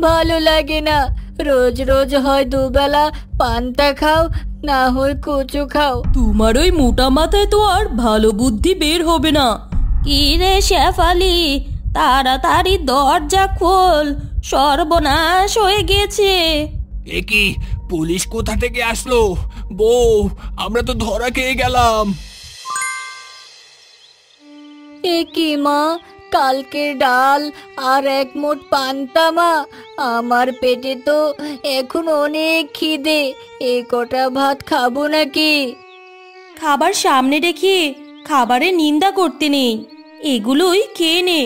ভালো লাগে না। রোজ রোজ হয় দুবেলা পান্তা খাও, না হয় কচু খাও। তোমার ওই মোটা মাথায় তো আর ভালো বুদ্ধি বের হবে না। কি রে শেফালি, তাড়াতাড়ি দরজা খোল, সর্বনাশ হয়ে গেছে। এ কি, পুলিশ কোথা থেকে আসলো? বউ, আমরা তো ধরা খেয়ে গেলাম। এ কি মা, কালকের ডাল আর এক মুঠ পান্তা মা? আমার পেটে তো এখন অনেক খিদে, এ কটা ভাত খাবো নাকি? খাবার সামনে রেখে খাবারের নিন্দা করতে নেই, এগুলোই খেয়ে নে।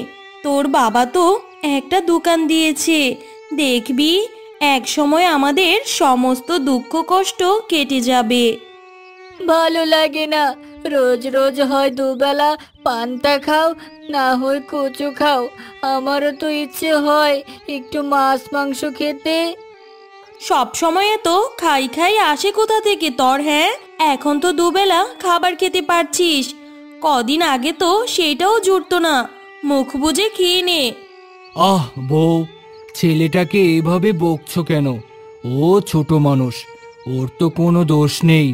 তোর বাবা তো একটা দোকান দিয়েছে, দেখবি এক সময় আমাদের সমস্ত দুঃখ কষ্ট কেটে যাবে। ভালো লাগে না। রোজ রোজ হয় দুবেলা পান্তা খাও, না হয় কচু খাও। আমারও তো ইচ্ছে হয় একটু মাছ মাংস খেতে। সব সময় তো খাই খাই আসে কোথা থেকে তোর? হ্যাঁ, এখন তো দুবেলা খাবার খেতে পারছিস, কদিন আগে তো সেটাও জুটতো না। মুখ বুজে খেয়ে নে। আহ বউ, ছেলেটাকে এভাবে বকছো কেন? ও ছোট মানুষ, ওর তো কোনো দোষ নেই।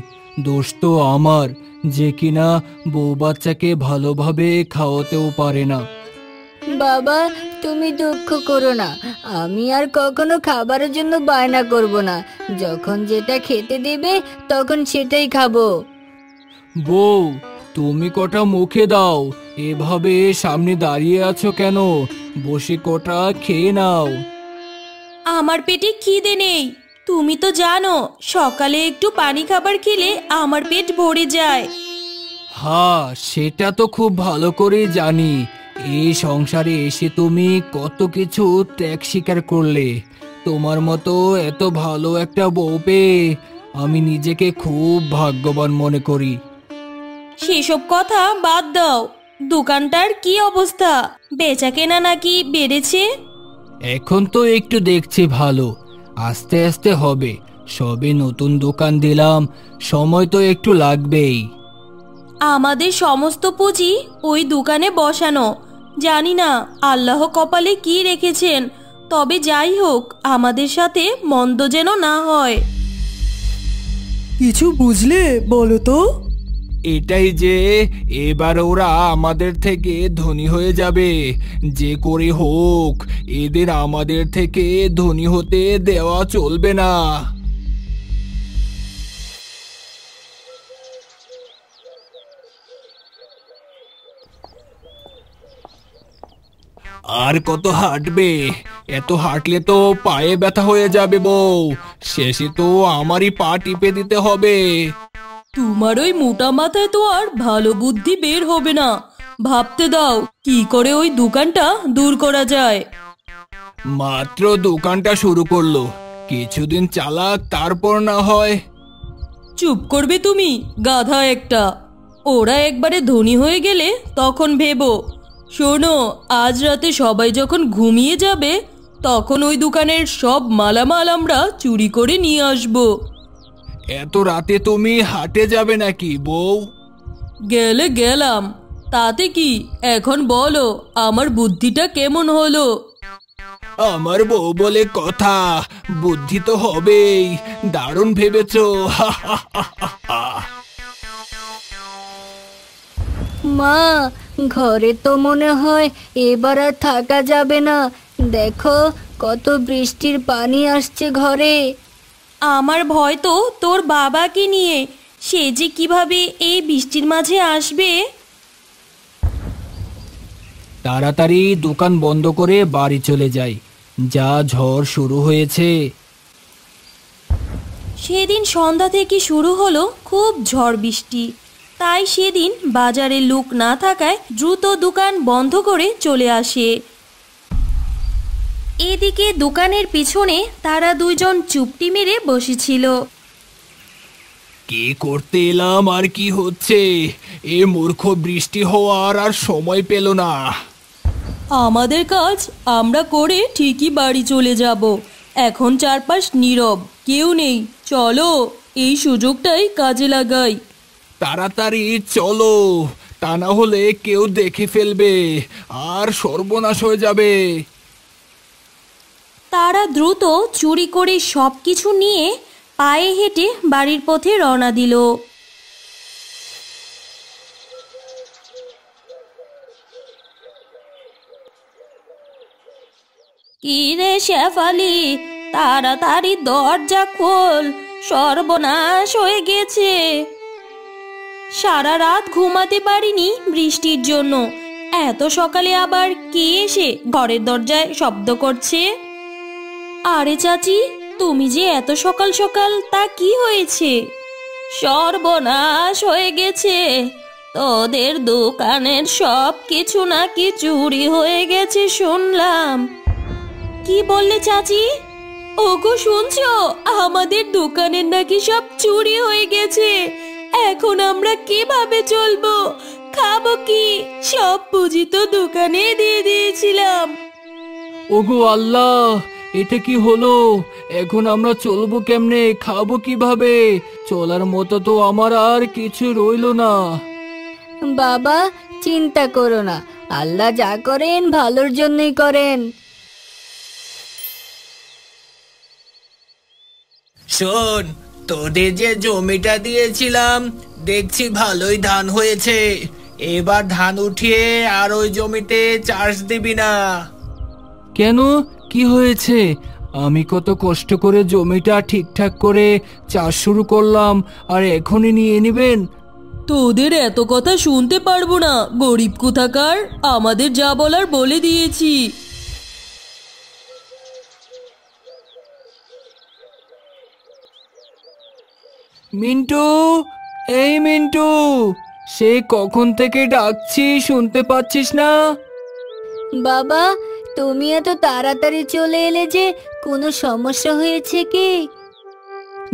দোষ তো আমার, যে কিনা বউ বাচ্চাকে ভালোভাবে খাওয়াতেও পারে না। বাবা, তুমি দুঃখ করো না। আমি আর কখনো খাবারের জন্য বায়না করব না। যখন যেটা খেতে দেবে তখন সেটাই খাবো। বউ, তুমি কটা মুখে দাও, এভাবে সামনে দাঁড়িয়ে আছো কেন? বসে কটা খেয়ে নাও। আমার পেটে খিদে নেই, তুমি তো জানো সকালে একটু পানি খাবার খেলে আমার পেট ভরে যায়। হ্যাঁ, সেটা তো খুব ভালো করে জানি। এই সংসারে এসে তুমি কত কিছু ত্যাগ স্বীকার করলে। তোমার মতো এত ভালো একটা বউ পেয়ে আমি নিজেকে খুব ভাগ্যবান মনে করি। সেসব কথা বাদ দাও, দোকানটার কি অবস্থা? বেচা কেনা নাকি বেড়েছে? এখন তো একটু দেখছি ভালো, আস্তে আস্তে হবে। সবে নতুন দোকান দিলাম, সময় তো একটু লাগবেই। আমাদের সমস্ত পুঁজি ওই দোকানে বসানো, জানি না আল্লাহ কপালে কি রেখেছেন। তবে যাই হোক, আমাদের সাথে মন্দ যেন না হয়। কিছু বুঝলে বলো তো? এটাই যে এবার ওরা আমাদের থেকে ধনী হয়ে যাবে। যে করে হোক এদের আমাদের থেকে ধনী হতে দেওয়া চলবে না। আর কত হাঁটবে? এত হাঁটলে তো পায়ে ব্যথা হয়ে যাবে বউ। শেষে তো আমারই পা টিপে দিতে হবে। তোমার ওই মোটা মাথায় তো আর ভালো বুদ্ধি বের হবে না। ভাবতে দাও কি করে ওই দোকানটা দূর করা যায়। মাত্র দোকানটা শুরু করলো, কিছুদিন চালাক, তারপর না হয়। চুপ করবে তুমি, গাধা একটা। ওরা একবারে ধনী হয়ে গেলে তখন ভেবো। শোনো, আজ রাতে সবাই যখন ঘুমিয়ে যাবে তখন ওই দোকানের সব মালামাল আমরা চুরি করে নিয়ে আসবো। এত রাতে তুমি হাটে যাবে নাকি বউ? গেলে গেলাম, তাতে কি? এখন বলো আমার বুদ্ধিটা কেমন হলো? আমার বউ বলে কথা, বুদ্ধি তো হবেই। দারুণ ভেবেছো। মা, ঘরে তো মনে হয় এবার আর থাকা যাবে না। দেখো কত বৃষ্টির পানি আসছে ঘরে। আমার ভয় তো তোর বাবাকে নিয়ে, সে যে কিভাবে এই বৃষ্টির মাঝে আসবে। তাড়াতাড়ি দোকান বন্ধ করে বাড়ি চলে যাই, যা ঝড় শুরু হয়েছে। সেদিন সন্ধ্যা থেকে শুরু হলো খুব ঝড় বৃষ্টি, তাই সেদিন বাজারে লোক না থাকায় দ্রুত দোকান বন্ধ করে চলে আসে। এদিকে দোকানের পিছনে তারা দুইজন চুপটি মেরে বসেছিল। কি করতে এলাম আর কি হচ্ছে? এ মূর্খ বৃষ্টি হওয়ার আর সময় পেল না। আমাদের কাজ আমরা করে ঠিকই বাড়ি চলে যাব। এখন চারপাশ নীরব, কেউ নেই। চলো এই সুযোগটাই কাজে লাগাই। তাড়াতাড়ি চলো, তা না হলে কেউ দেখে ফেলবে আর সর্বনাশ হয়ে যাবে। তারা দ্রুত চুরি করে সব কিছু নিয়ে পায়ে হেঁটে বাড়ির পথে রওনা দিল। কি রে শেফালি, তাড়াতাড়ি দরজা খোল, সর্বনাশ হয়ে গেছে। সারা রাত ঘুমাতে পারিনি বৃষ্টির জন্য। এত সকালে আবার কে এসে ঘরের দরজায় শব্দ করছে? আরে চাচি, তুমি যে এত সকাল সকাল, তা কি হয়েছে? সর্বনাশ হয়ে গেছে, তোদের দোকানের সব কিছু নাকি চুরি হয়ে গেছে শুনলাম। কি বললে চাচি? ওগো শুনছো, আমাদের দোকানের নাকি সব চুরি হয়ে গেছে। এখন আমরা কিভাবে চলবো, খাবো কি? সব পুঁজি তো দোকানে দিয়ে দিয়েছিলাম। ওগো আল্লাহ, এটা কি হলো? এখন আমরা চলবো কেমনে, খাবো কিভাবে? চলার মতো তো আমার আর কিছু রইলো না। বাবা, চিন্তা করো না, আল্লাহ যা করেন ভালোর জন্যই করেন। শোন, তোদের যে জমিটা দিয়েছিলাম, দেখছি ভালোই ধান হয়েছে। এবার ধান উঠিয়ে আর ওই জমিতে চাষ দিবি না। কেন, কি হয়েছে? আমি কত কষ্ট করে জমিটা ঠিকঠাক করে চাষ শুরু করলাম, আর এখনই নিয়ে নেবেন? তোদের এত কথা শুনতে পারবো না, গরিব কোথাকার। আমাদের যা বলার বলে দিয়েছি। মিন্টু, এই মিন্টু, সে কখন থেকে ডাকছি, শুনতে পাচ্ছিস না? বাবা, তুমি এত তাড়াতাড়ি চলে এলে যে, কোনো সমস্যা হয়েছে কি?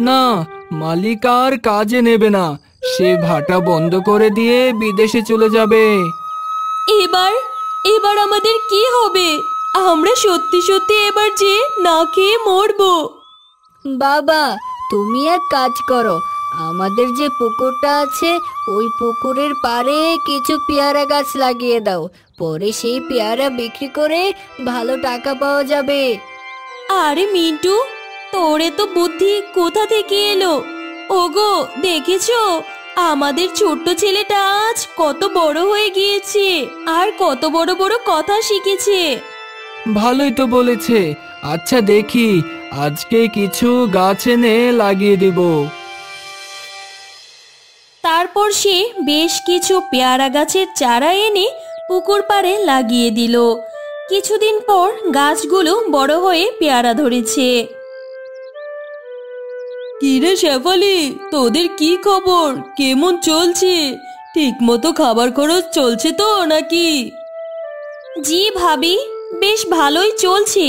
না, মালিক আর কাজে নেবে না। সে ভাটা বন্ধ করে দিয়ে বিদেশে চলে যাবে। এবার এবার আমাদের কি হবে? আমরা সত্যি সত্যি এবার যে না খেয়ে মরবো। বাবা, তুমি এক কাজ করো, আমাদের যে পুকুরটা আছে, ওই পুকুরের পাড়ে কিছু পেয়ারা গাছ লাগিয়ে দাও। পরে সেই পেয়ারা বিক্রি করে ভালো টাকা পাওয়া যাবে। আরে মিন্টু, তোরে তো বুদ্ধি কোথা থেকে এলো? ওগো, দেখেছো আমাদের ছোট্ট ছেলেটা আজ কত বড় হয়ে গিয়েছে, আর কত বড় বড় কথা শিখেছে। ভালোই তো বলেছে। আচ্ছা দেখি, আজকে কিছু গাছ এনে লাগিয়ে দেব। তারপর সে বেশ কিছু পেয়ারা গাছের চারা এনে পুকুর পাড়ে লাগিয়ে দিল। কিছুদিন পর গাছগুলো বড় হয়ে পেয়ারা ধরেছে। কিরে শেফালি, তোদের কি খবর? কেমন চলছে? ঠিক মতো খাবার খরচ চলছে তো নাকি? জি ভাবি, বেশ ভালোই চলছে।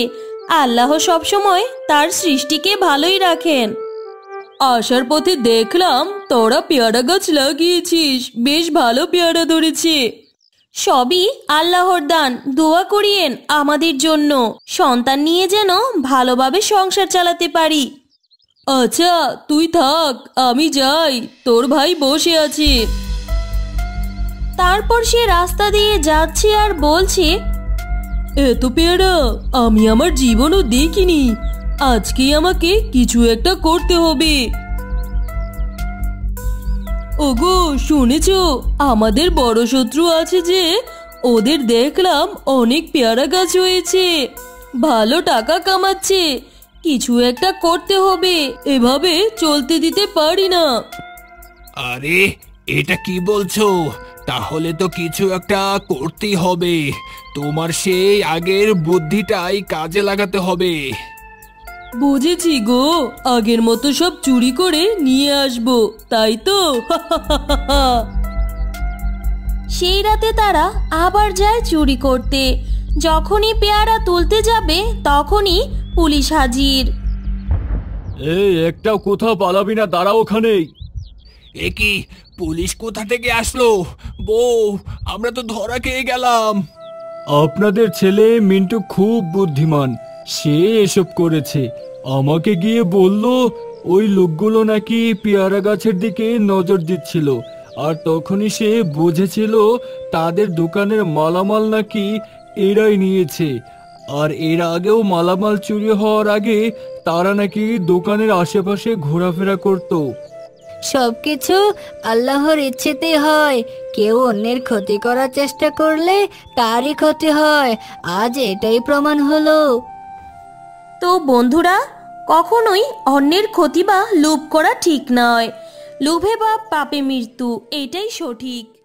আল্লাহ সবসময় তার সৃষ্টিকে ভালোই রাখেন। আসার পথে দেখলাম তোরা পেয়ারা গাছ লাগিয়েছিস, বেশ ভালো পেয়ারা ধরেছে। সবই আল্লাহর দান, দোয়া করিয়েন আমাদের জন্য, সন্তান নিয়ে যেন ভালোভাবে সংসার চালাতে পারি। আচ্ছা তুই থাক, আমি যাই, তোর ভাই বসে আছে। তারপর সে রাস্তা দিয়ে যাচ্ছে আর বলছে, এত পেয়ারা আমি আমার জীবনও দেখিনি। আজকে আমাকে কিছু একটা করতে হবে। ওগো শুনেছো, আমাদের বড় শত্রু আছে যে, ওদের দেখলাম অনেক পেয়ারা গাছ হয়েছে, ভালো টাকা কামাচ্ছে। কিছু একটা করতে হবে, এভাবে চলতে দিতে পারি না। আরে, এটা কি বলছো? তাহলে তো কিছু একটা করতেই হবে। তোমার সেই আগের বুদ্ধিটাই কাজে লাগাতে হবে। বুঝেছি গো, আগের মতো সব চুরি করে নিয়ে আসবো, তাই তো? সেই রাতে তারা আবার যায় চুরি করতে। যখনই পেয়ারা তুলতে যাবে তখনই পুলিশ হাজির। এই, একটাও কোথাও পালাবি না, দাঁড়া ওখানেই। এ কি, পুলিশ কোথা থেকে আসলো? বউ, আমরা তো ধরা খেয়ে গেলাম। আপনাদের ছেলে মিন্টু খুব বুদ্ধিমান, সে এসব করেছে। আমাকে গিয়ে বলল ওই লোকগুলো নাকি পেয়ারা গাছের দিকে নজর দিচ্ছিল, আর তখনই সে বুঝেছিল তাদের দোকানের মালামাল নাকি এরাই নিয়েছে। আর এর আগেও মালামাল চুরি হওয়ার আগে তারা নাকি দোকানের আশেপাশে ঘোরাফেরা করত। সবকিছু আল্লাহর ইচ্ছেতে হয়। কেউ অন্যের ক্ষতি করার চেষ্টা করলে তারই ক্ষতি হয়। আজ এটাই প্রমাণ হলো। তো বন্ধুরা, কখনোই অন্যের ক্ষতি বা লোভ করা ঠিক নয়। লোভে বা পাপে মৃত্যু, এটাই সঠিক।